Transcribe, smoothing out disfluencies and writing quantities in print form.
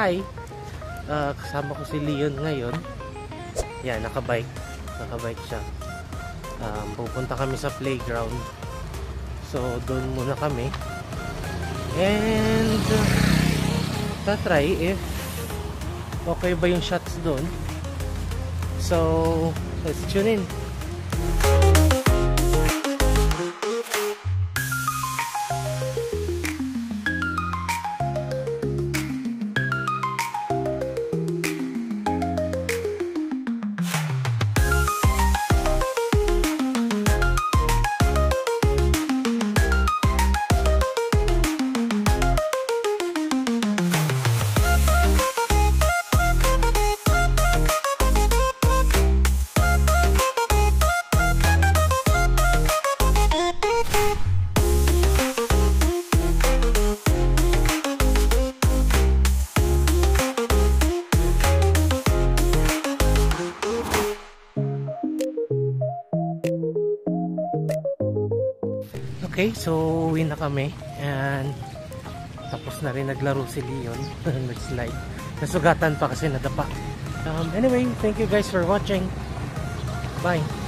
Hi! Kasama ko si Leon ngayon. Yan, nakabike siya. Pupunta kami sa playground. So, doon muna kami. And tatry if okay ba yung shots doon. So, let's tune in. Okay, so uwi na kami and tapos na rin naglaro si Leon. Nag-slide. Nasugatan pa kasi nadapa. Anyway, thank you guys for watching. Bye!